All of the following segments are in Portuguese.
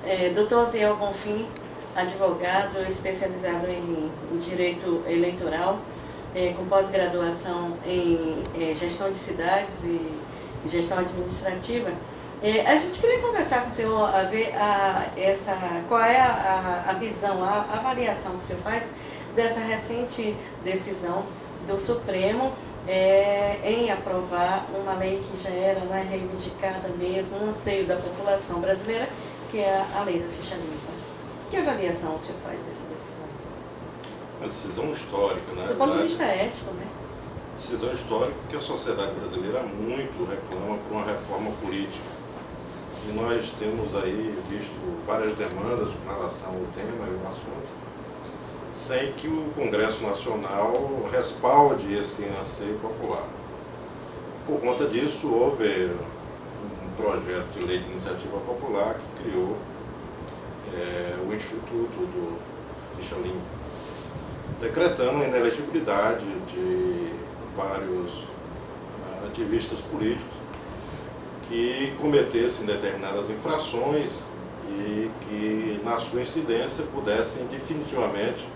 Dr. Ziel Bonfim, advogado especializado em Direito Eleitoral, com pós-graduação em Gestão de Cidades e Gestão Administrativa. A gente queria conversar com o senhor, a ver qual é a visão, a avaliação que o senhor faz dessa recente decisão do Supremo em aprovar uma lei que já era reivindicada mesmo, um anseio da população brasileira, que é a lei da ficha limpa. Que avaliação o senhor faz dessa decisão? Uma decisão histórica, né? Do ponto de vista ético, né? Decisão histórica que a sociedade brasileira muito reclama por uma reforma política. E nós temos aí visto várias demandas com relação ao tema e ao assunto, sem que o Congresso Nacional respalde esse anseio popular. Por conta disso, houve um projeto de lei de iniciativa popular que criou o Instituto do Ficha Limpa, decretando a inelegibilidade de vários ativistas políticos que cometessem determinadas infrações e que, na sua incidência, pudessem definitivamente,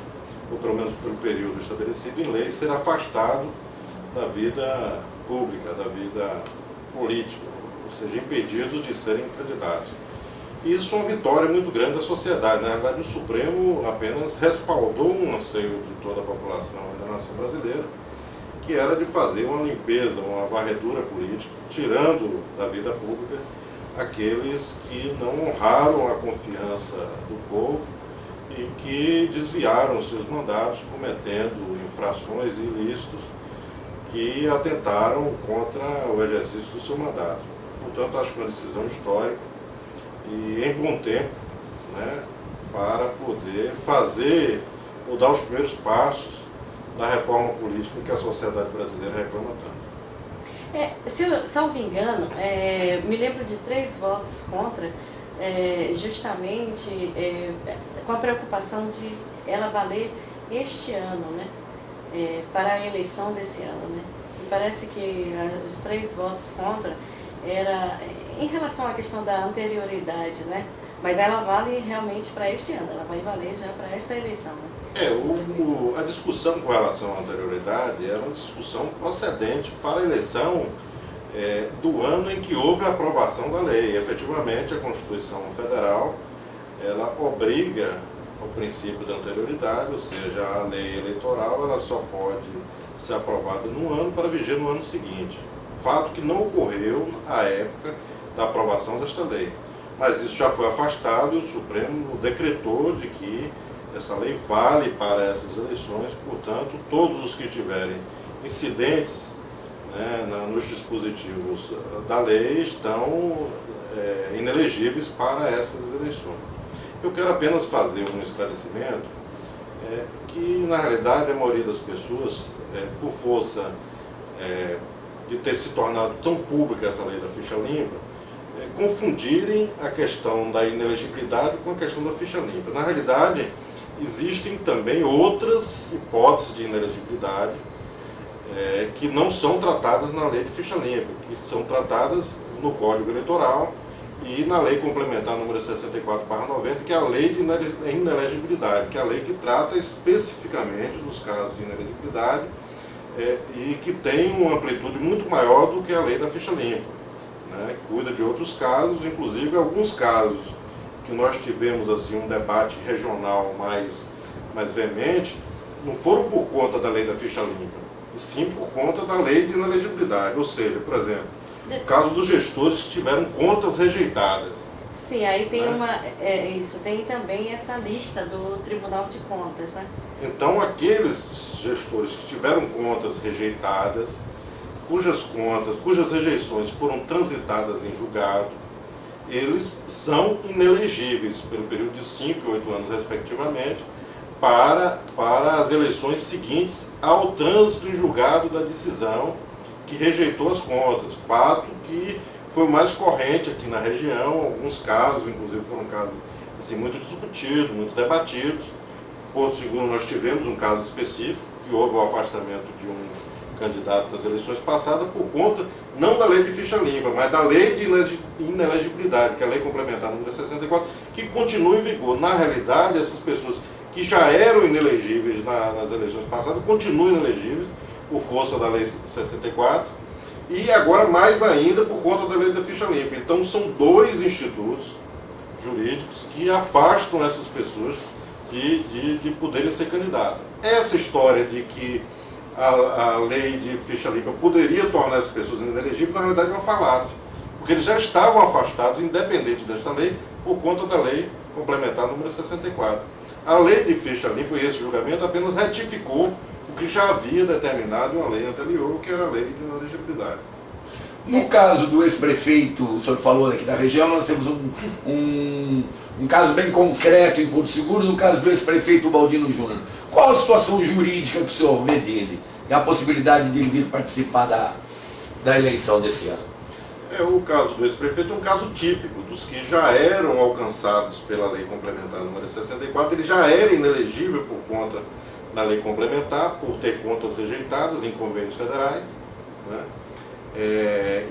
ou pelo menos pelo período estabelecido em lei, ser afastado da vida pública, da vida política, ou seja, impedidos de serem candidatos. Isso é uma vitória muito grande da sociedade. Na verdade, o Supremo apenas respaldou um anseio de toda a população e da nação brasileira, que era de fazer uma limpeza, uma varredura política, tirando da vida pública aqueles que não honraram a confiança do povo e que desviaram os seus mandatos, cometendo infrações ilícitas que atentaram contra o exercício do seu mandato. Portanto, acho que é uma decisão histórica e em bom tempo, né, para poder fazer ou dar os primeiros passos da reforma política que a sociedade brasileira reclama tanto. Se eu salvo engano, me lembro de 3 votos contra, justamente com a preocupação de ela valer este ano, né, para a eleição desse ano, né. E parece que os 3 votos contra era em relação à questão da anterioridade, né, mas ela vale realmente para este ano, ela vai valer já para esta eleição, né. A discussão com relação à anterioridade era uma discussão procedente para a eleição do ano em que houve a aprovação da lei. Efetivamente, a Constituição Federal ela obriga ao princípio da anterioridade, ou seja, a lei eleitoral ela só pode ser aprovada num ano para viger no ano seguinte. Fato que não ocorreu à época da aprovação desta lei. Mas isso já foi afastado e o Supremo decretou de que essa lei vale para essas eleições, portanto, todos os que tiverem incidentes, né, nos dispositivos da lei estão inelegíveis para essas eleições. Eu quero apenas fazer um esclarecimento que, na realidade, a maioria das pessoas, por força de ter se tornado tão pública essa lei da ficha limpa, confundirem a questão da inelegibilidade com a questão da ficha limpa. Na realidade, existem também outras hipóteses de inelegibilidade que não são tratadas na lei de ficha limpa, que são tratadas no Código Eleitoral e na lei complementar número 64/90, que é a lei de inelegibilidade, que é a lei que trata especificamente dos casos de inelegibilidade e que tem uma amplitude muito maior do que a lei da ficha limpa, né? Cuida de outros casos, inclusive alguns casos que nós tivemos assim um debate regional mais veemente, não foram por conta da lei da ficha limpa, e sim por conta da lei de inelegibilidade. Ou seja, por exemplo, o caso dos gestores que tiveram contas rejeitadas. Sim, aí tem tem também essa lista do Tribunal de Contas, né? Então, aqueles gestores que tiveram contas rejeitadas, cujas rejeições foram transitadas em julgado, eles são inelegíveis pelo período de 5 e 8 anos, respectivamente, para as eleições seguintes ao trânsito em julgado da decisão que rejeitou as contas. Fato que foi o mais corrente aqui na região. Alguns casos, inclusive, foram casos assim, muito discutidos, muito debatidos. Porto Seguro nós tivemos um caso específico, que houve o afastamento de um candidato das eleições passadas por conta, não da lei de ficha limpa, mas da lei de inelegibilidade, que é a lei complementar número 64, que continua em vigor. Na realidade, essas pessoas que já eram inelegíveis nas eleições passadas continuam inelegíveis por força da Lei 64 e agora mais ainda por conta da Lei da Ficha Limpa. Então são dois institutos jurídicos que afastam essas pessoas de poderem ser candidatas. Essa história de que a lei de ficha limpa poderia tornar essas pessoas inelegíveis, na realidade é uma falácia, porque eles já estavam afastados, independente desta lei, por conta da lei complementar número 64. A lei de ficha limpa e esse julgamento apenas retificou o que já havia determinado em uma lei anterior, que era a lei de inelegibilidade. No caso do ex-prefeito, o senhor falou aqui da região, nós temos um caso bem concreto em Porto Seguro, no caso do ex-prefeito Baldino Júnior. Qual a situação jurídica que o senhor vê dele e a possibilidade de ele vir participar da eleição desse ano? O caso do ex-prefeito é um caso típico dos que já eram alcançados pela lei complementar número 64, ele já era inelegível por conta da lei complementar, por ter contas rejeitadas em convênios federais, né?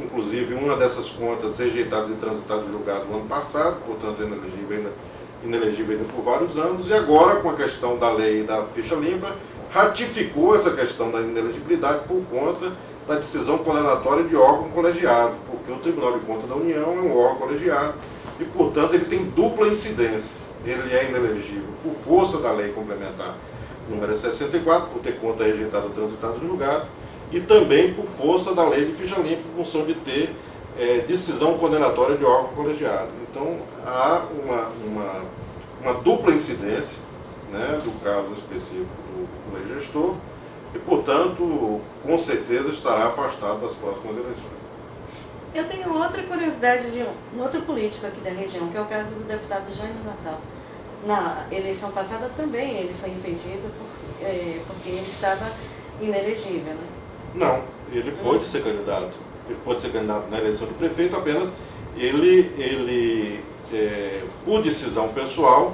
Inclusive uma dessas contas rejeitadas e transitadas em julgado no ano passado, portanto inelegível ainda por vários anos, e agora com a questão da lei da ficha limpa, ratificou essa questão da inelegibilidade por conta da decisão condenatória de órgão colegiado, porque o Tribunal de Contas da União é um órgão colegiado e, portanto, ele tem dupla incidência. Ele é inelegível por força da lei complementar número 64, por ter conta rejeitada ou transitada em julgado, e também por força da lei de ficha limpa, em função de ter decisão condenatória de órgão colegiado. Então, há uma dupla incidência, né, do caso específico do lei gestor, e, portanto, com certeza estará afastado das próximas eleições. Eu tenho outra curiosidade de um outro político aqui da região, que é o caso do deputado Jânio Natal. Na eleição passada também ele foi impedido porque ele estava inelegível, né? Não, ele pôde ser candidato. Ele pode ser candidato na eleição do prefeito, apenas ele por decisão pessoal,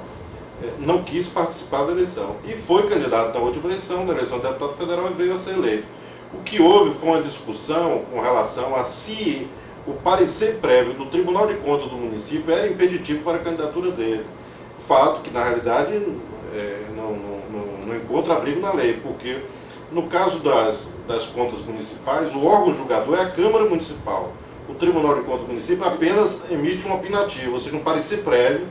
não quis participar da eleição. E foi candidato na última eleição, na eleição do deputado federal, e veio a ser eleito. O que houve foi uma discussão com relação a se o parecer prévio do Tribunal de Contas do município era impeditivo para a candidatura dele. Fato que, na realidade, não encontra abrigo na lei, porque no caso das contas municipais, o órgão julgador é a Câmara Municipal. O Tribunal de Contas do município apenas emite um opinativo, ou seja, um parecer prévio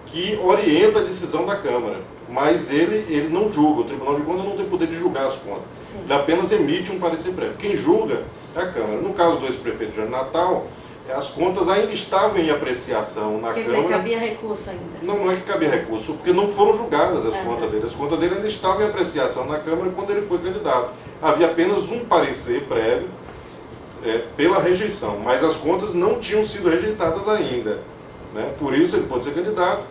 que orienta a decisão da Câmara. Mas ele não julga, o Tribunal de Contas não tem poder de julgar as contas. Sim. Ele apenas emite um parecer prévio. Quem julga é a Câmara. No caso do ex-prefeito Jânio Natal, as contas ainda estavam em apreciação na Câmara. Quer dizer, cabia recurso ainda? Não é que cabia recurso, porque não foram julgadas as contas dele. As contas dele ainda estavam em apreciação na Câmara quando ele foi candidato. Havia apenas um parecer prévio pela rejeição, mas as contas não tinham sido rejeitadas ainda, né? Por isso ele pôde ser candidato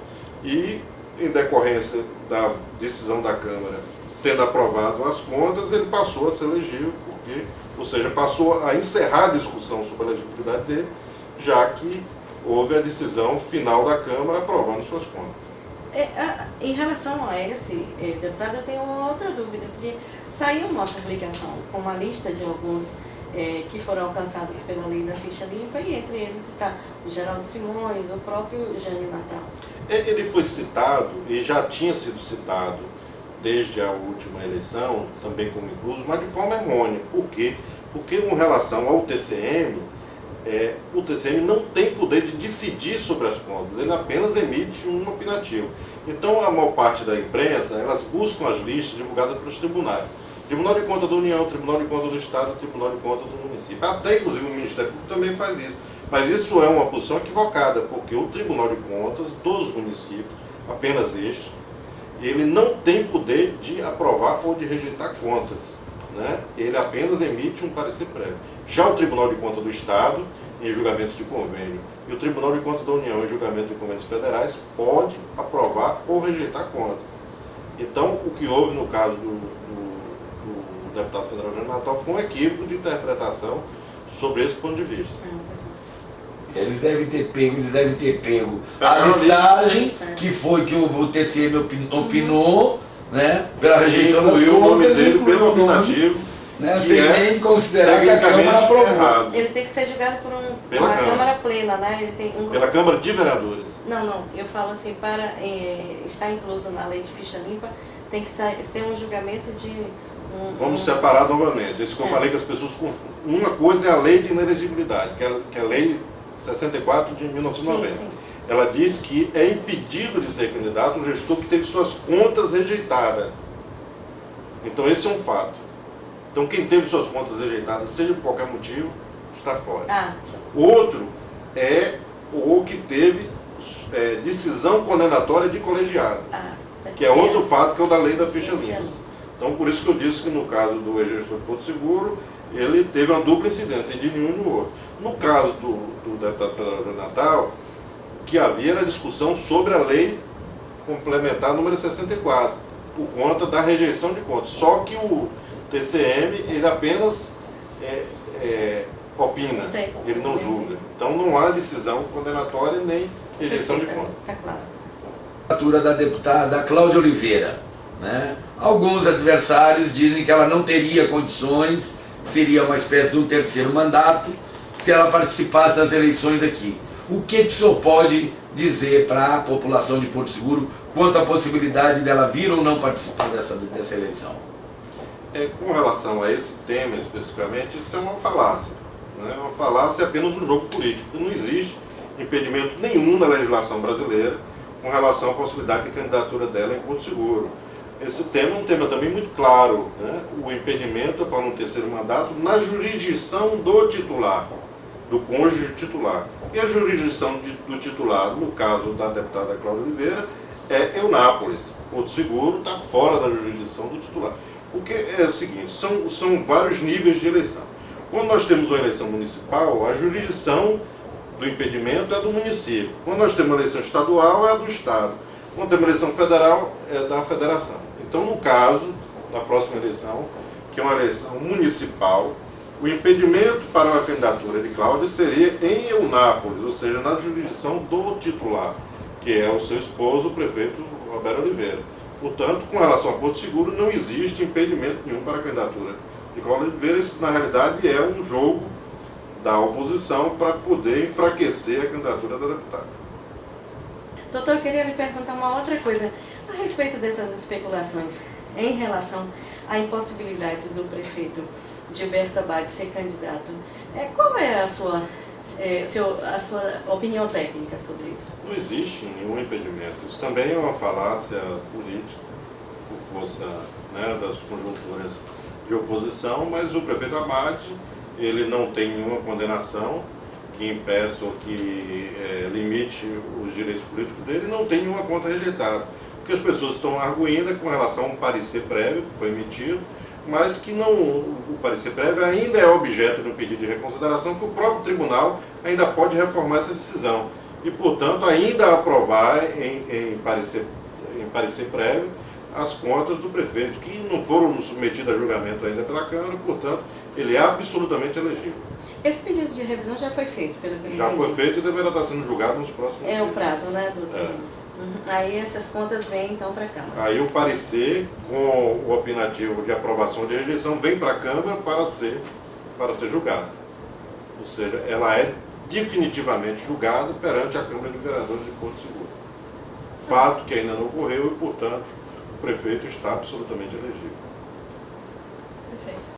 e, em decorrência da decisão da Câmara tendo aprovado as contas, ele passou a ser elegível, ou seja, passou a encerrar a discussão sobre a elegibilidade dele, já que houve a decisão final da Câmara aprovando suas contas. Em relação a esse deputado, eu tenho uma outra dúvida, porque saiu uma publicação com uma lista de alguns que foram alcançados pela lei da ficha limpa, e entre eles está o Geraldo Simões, o próprio Jânio Natal. Ele foi citado, e já tinha sido citado desde a última eleição, também como incluso, mas de forma errônea. Por quê? Porque, com relação ao TCM, o TCM não tem poder de decidir sobre as contas, ele apenas emite um opinativo. Então, a maior parte da imprensa, elas buscam as listas divulgadas pelos tribunais. Tribunal de Contas da União, Tribunal de Contas do Estado, Tribunal de Contas do município. Até, inclusive, o Ministério Público também faz isso. Mas isso é uma posição equivocada, porque o Tribunal de Contas dos municípios, apenas este, ele não tem poder de aprovar ou de rejeitar contas, né? Ele apenas emite um parecer prévio. Já o Tribunal de Contas do Estado, em julgamentos de convênio, e o Tribunal de Contas da União, em julgamento de convênios federais, pode aprovar ou rejeitar contas. Então, o que houve no caso do deputado federal Jânio Natal foi um equívoco de interpretação sobre esse ponto de vista. Eles devem ter pego a listagem que foi que o TCM opinou, né, pela rejeição das contas, o nome dele pelo pelo opinativo, né, Que sem é nem considerar que a tecnicamente Câmara aprovou. errado. Ele tem que ser julgado por Pela uma Câmara. Câmara plena, né? Ele tem um... Pela Câmara de Vereadores. Não, eu falo assim, para estar incluso na lei de ficha limpa, tem que ser um julgamento de... Vamos separar novamente. Isso que eu falei que as pessoas confundem. Uma coisa é a lei de inelegibilidade, que é a lei 64 de 1990. Sim. Ela diz que é impedido de ser candidato um gestor que teve suas contas rejeitadas. Então esse é um fato. Então quem teve suas contas rejeitadas, seja por qualquer motivo, está fora. Sim. Outro é o que teve decisão condenatória de colegiado, que é outro fato que é o da lei da ficha limpa. Então por isso que eu disse que no caso do ex-gestor de Porto Seguro, ele teve uma dupla incidência de nenhum e do outro. No caso do deputado federal de Natal, o que havia era discussão sobre a lei complementar número 64, por conta da rejeição de contas. Só que o TCM, ele apenas opina, ele não julga. Então não há decisão condenatória nem rejeição de contas. Está claro. A candidatura da deputada Cláudia Oliveira, né? Alguns adversários dizem que ela não teria condições, seria uma espécie de um terceiro mandato, se ela participasse das eleições aqui. O que o senhor pode dizer para a população de Porto Seguro quanto à possibilidade dela vir ou não participar dessa eleição? Com relação a esse tema especificamente, isso é uma falácia. Né? Uma falácia é apenas um jogo político. Não existe impedimento nenhum na legislação brasileira com relação à possibilidade de candidatura dela em Porto Seguro. Esse tema é um tema também muito claro, né? O impedimento para um terceiro mandato na jurisdição do titular, do cônjuge titular. E a jurisdição do titular, no caso da deputada Cláudia Oliveira, é Eunápolis. Porto Seguro está fora da jurisdição do titular. Porque é o seguinte, são vários níveis de eleição. Quando nós temos uma eleição municipal, a jurisdição do impedimento é do município. Quando nós temos uma eleição estadual, é a do Estado. Quando temos uma eleição federal, é da federação. Então, no caso da próxima eleição, que é uma eleição municipal, o impedimento para a candidatura de Cláudia seria em Eunápolis, ou seja, na jurisdição do titular, que é o seu esposo, o prefeito Roberto Oliveira. Portanto, com relação a Porto Seguro, não existe impedimento nenhum para a candidatura de Cláudia Oliveira. Isso, na realidade, é um jogo da oposição para poder enfraquecer a candidatura da deputada. Doutor, eu queria lhe perguntar uma outra coisa. A respeito dessas especulações em relação à impossibilidade do prefeito Gilberto Abad ser candidato, qual é a sua opinião técnica sobre isso? Não existe nenhum impedimento. Isso também é uma falácia política, por força, né, das conjunturas de oposição, mas o prefeito Abad, ele não tem nenhuma condenação que impeça ou que limite os direitos políticos dele, não tem nenhuma conta rejeitada. O que as pessoas estão arguindo é com relação a um parecer prévio que foi emitido, mas que o parecer prévio ainda é objeto de um pedido de reconsideração que o próprio tribunal ainda pode reformar essa decisão e, portanto, ainda aprovar em parecer prévio as contas do prefeito, que não foram submetidas a julgamento ainda pela Câmara, portanto, ele é absolutamente elegível. Esse pedido de revisão já foi feito, pelo que eu Já entendi. foi feito e deverá estar sendo julgado nos próximos dias. É o prazo, né, doutor? É. Aí essas contas vêm então para a Câmara. Aí o parecer com o opinativo de aprovação ou de rejeição vem para a Câmara para ser julgada. Ou seja, ela é definitivamente julgada perante a Câmara de Vereadores de Porto Seguro. Fato que ainda não ocorreu e, portanto, o prefeito está absolutamente elegível. Perfeito.